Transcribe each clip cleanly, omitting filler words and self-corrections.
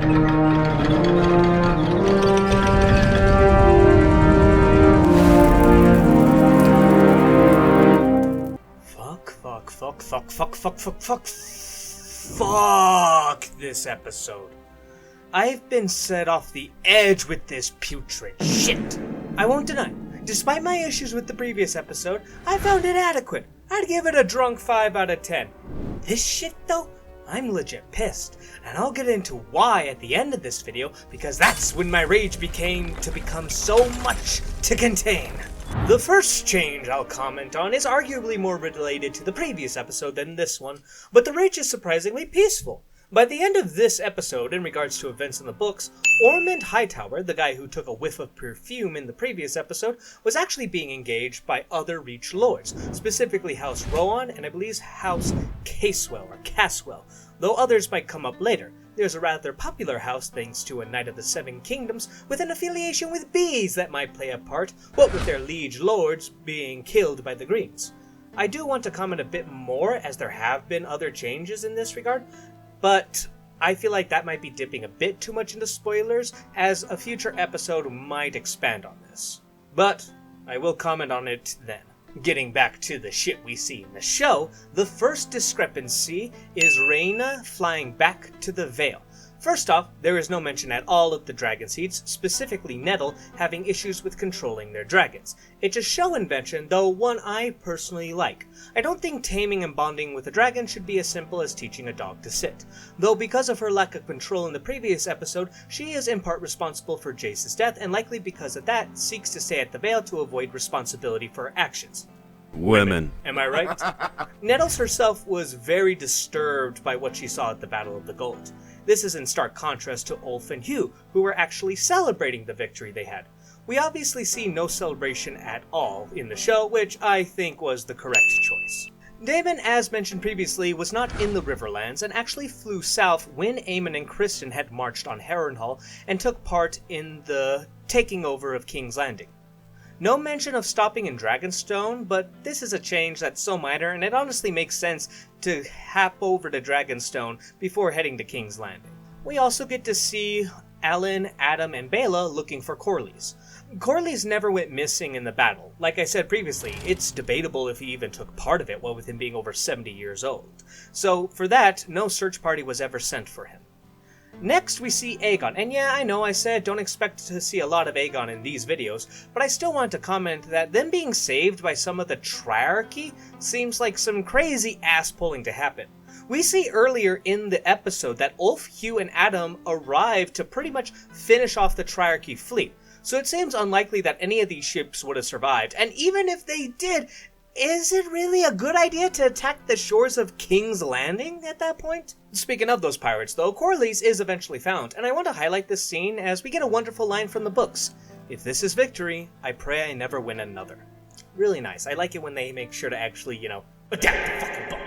Fuck this episode. I've been set off the edge with this putrid shit. I won't deny, despite my issues with the previous episode, I found it adequate. I'd give it a drunk 5 out of 10. This shit though, I'm legit pissed, and I'll get into why at the end of this video, because that's when my rage became so much to contain. The first change I'll comment on is arguably more related to the previous episode than this one, but the rage is surprisingly peaceful. By the end of this episode, in regards to events in the books, Ormond Hightower, the guy who took a whiff of perfume in the previous episode, was actually being engaged by other Reach lords, specifically House Rohan and I believe House Caswell, though others might come up later. There's a rather popular house thanks to a Knight of the Seven Kingdoms with an affiliation with bees that might play a part, what with their liege lords being killed by the Greens. I do want to comment a bit more as there have been other changes in this regard, but I feel like that might be dipping a bit too much into spoilers, as a future episode might expand on this. But I will comment on it then. Getting back to the shit we see in the show, the first discrepancy is Rhaena flying back to the Vale. First off, there is no mention at all of the dragon seeds, specifically Nettle, having issues with controlling their dragons. It's a show invention, though one I personally like. I don't think taming and bonding with a dragon should be as simple as teaching a dog to sit. Though because of her lack of control in the previous episode, she is in part responsible for Jace's death, and likely because of that, seeks to stay at the Vale to avoid responsibility for her actions. Women. Am I right? Nettles herself was very disturbed by what she saw at the Battle of the Gold. This is in stark contrast to Ulf and Hugh, who were actually celebrating the victory they had. We obviously see no celebration at all in the show, which I think was the correct choice. Daemon, as mentioned previously, was not in the Riverlands and actually flew south when Aemon and Criston had marched on Harrenhal and took part in the taking over of King's Landing. No mention of stopping in Dragonstone, but this is a change that's so minor and it honestly makes sense to hop over to Dragonstone before heading to King's Landing. We also get to see Alan, Adam, and Baela looking for Corlys. Corlys never went missing in the battle. Like I said previously, it's debatable if he even took part of it, what with him being over 70 years old. So for that, no search party was ever sent for him. Next, we see Aegon, and yeah, I know I said don't expect to see a lot of Aegon in these videos, but I still want to comment that them being saved by some of the Triarchy seems like some crazy ass pulling to happen. We see earlier in the episode that Ulf, Hugh, and Adam arrived to pretty much finish off the Triarchy fleet, so it seems unlikely that any of these ships would have survived, and even if they did, is it really a good idea to attack the shores of King's Landing at that point? Speaking of those pirates though, Corlys is eventually found, and I want to highlight this scene as we get a wonderful line from the books. If this is victory, I pray I never win another. Really nice. I like it when they make sure to actually, adapt the fucking book.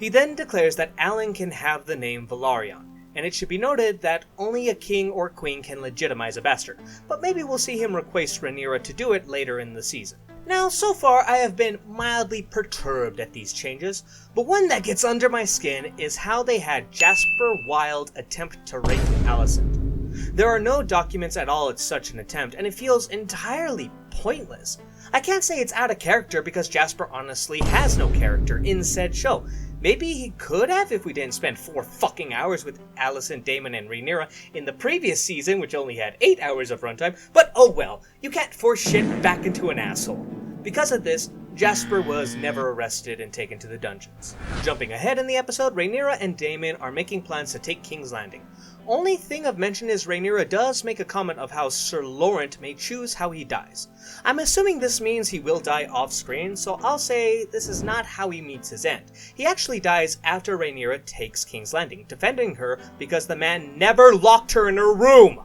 He then declares that Alan can have the name Velaryon, and it should be noted that only a king or queen can legitimize a bastard, but maybe we'll see him request Rhaenyra to do it later in the season. Now, so far I have been mildly perturbed at these changes, but one that gets under my skin is how they had Jasper Wilde attempt to rape Alicent. There are no documents at all at such an attempt, and it feels entirely pointless. I can't say it's out of character because Jasper honestly has no character in said show. Maybe he could have if we didn't spend 4 fucking hours with Alicent, Daemon, and Rhaenyra in the previous season, which only had 8 hours of runtime, but oh well, you can't force shit back into an asshole. Because of this, Jasper was never arrested and taken to the dungeons. Jumping ahead in the episode, Rhaenyra and Daemon are making plans to take King's Landing. Only thing of mention is Rhaenyra does make a comment of how Sir Laurent may choose how he dies. I'm assuming this means he will die off screen, so I'll say this is not how he meets his end. He actually dies after Rhaenyra takes King's Landing, defending her because the man never locked her in her room.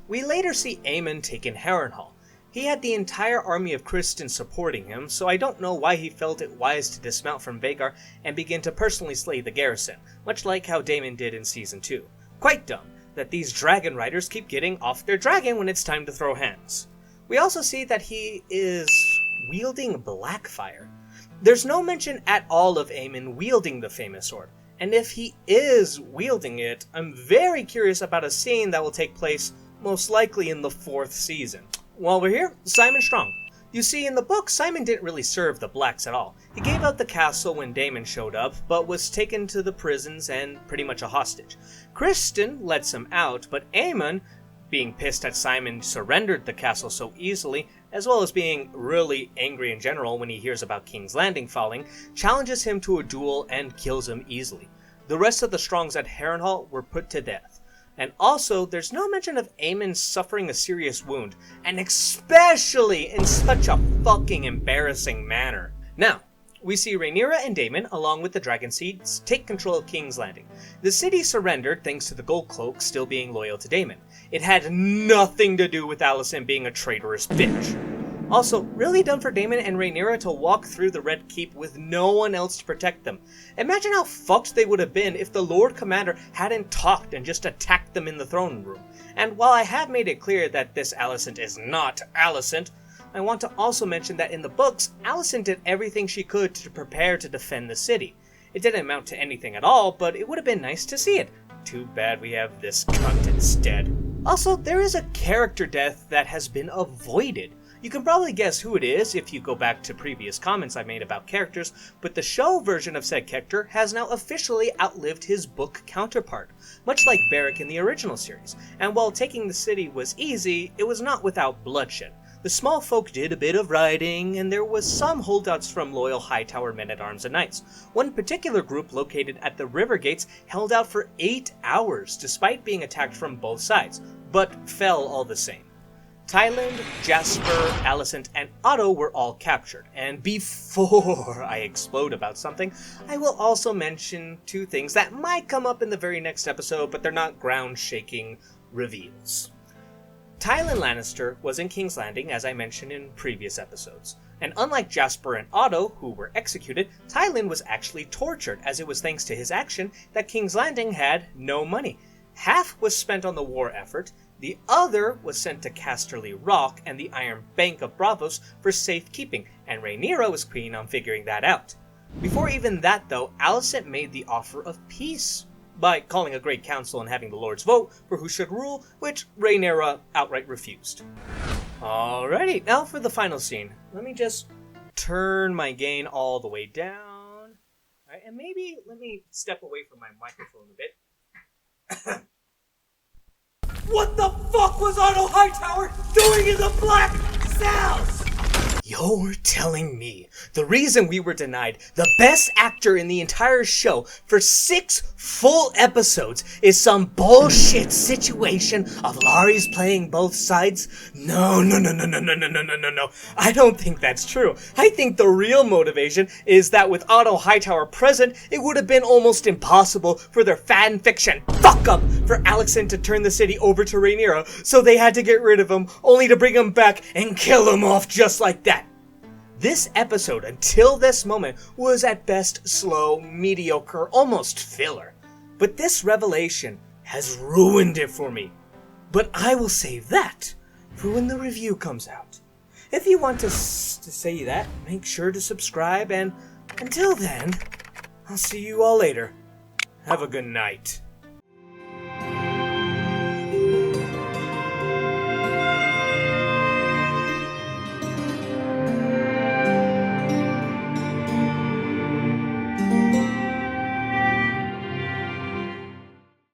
We later see Aemon taking Harrenhal. He had the entire army of Criston supporting him, so I don't know why he felt it wise to dismount from Vhagar and begin to personally slay the garrison, much like how Daemon did in Season 2. Quite dumb that these dragon riders keep getting off their dragon when it's time to throw hands. We also see that he is wielding Blackfire. There's no mention at all of Aemon wielding the famous sword, and if he is wielding it, I'm very curious about a scene that will take place most likely in the 4th season. While we're here, Simon Strong. You see, in the book, Simon didn't really serve the blacks at all. He gave out the castle when Daemon showed up, but was taken to the prisons and pretty much a hostage. Criston lets him out, but Aemon, being pissed that Simon surrendered the castle so easily, as well as being really angry in general when he hears about King's Landing falling, challenges him to a duel and kills him easily. The rest of the Strongs at Harrenhal were put to death. And also, there's no mention of Aemon suffering a serious wound, and especially in such a fucking embarrassing manner. Now, we see Rhaenyra and Daemon, along with the Dragonseeds, take control of King's Landing. The city surrendered thanks to the Gold Cloak still being loyal to Daemon. It had nothing to do with Alicent being a traitorous bitch. Also, really dumb for Daemon and Rhaenyra to walk through the Red Keep with no one else to protect them. Imagine how fucked they would have been if the Lord Commander hadn't talked and just attacked them in the throne room. And while I have made it clear that this Alicent is not Alicent, I want to also mention that in the books, Alicent did everything she could to prepare to defend the city. It didn't amount to anything at all, but it would have been nice to see it. Too bad we have this cunt instead. Also, there is a character death that has been avoided. You can probably guess who it is if you go back to previous comments I made about characters, but the show version of said character has now officially outlived his book counterpart, much like Beric in the original series. And while taking the city was easy, it was not without bloodshed. The small folk did a bit of riding, and there was some holdouts from loyal Hightower men-at-arms and knights. One particular group located at the river gates held out for 8 hours, despite being attacked from both sides, but fell all the same. Tyland, Jasper, Alicent, and Otto were all captured, and before I explode about something, I will also mention 2 things that might come up in the very next episode, but they're not ground-shaking reveals. Tyland Lannister was in King's Landing, as I mentioned in previous episodes, and unlike Jasper and Otto, who were executed, Tyland was actually tortured, as it was thanks to his action that King's Landing had no money. Half was spent on the war effort, the other was sent to Casterly Rock and the Iron Bank of Braavos for safekeeping, and Rhaenyra was keen on figuring that out. Before even that though, Alicent made the offer of peace by calling a great council and having the lords vote for who should rule, which Rhaenyra outright refused. Alrighty, now for the final scene. Let me just turn my gain all the way down. Alright, and maybe let me step away from my microphone a bit. What the fuck was Otto Hightower doing in the Black Cells? You're telling me the reason we were denied the best actor in the entire show for 6 full episodes is some bullshit situation of Laurie's playing both sides? No. I don't think that's true. I think the real motivation is that with Otto Hightower present, it would have been almost impossible for their fan fiction fuck up for Alicent to turn the city over to Rhaenyra, so they had to get rid of him, only to bring him back and kill him off just like that. This episode, until this moment, was at best slow, mediocre, almost filler. But this revelation has ruined it for me. But I will save that for when the review comes out. If you want to say that, make sure to subscribe, and until then, I'll see you all later. Have a good night.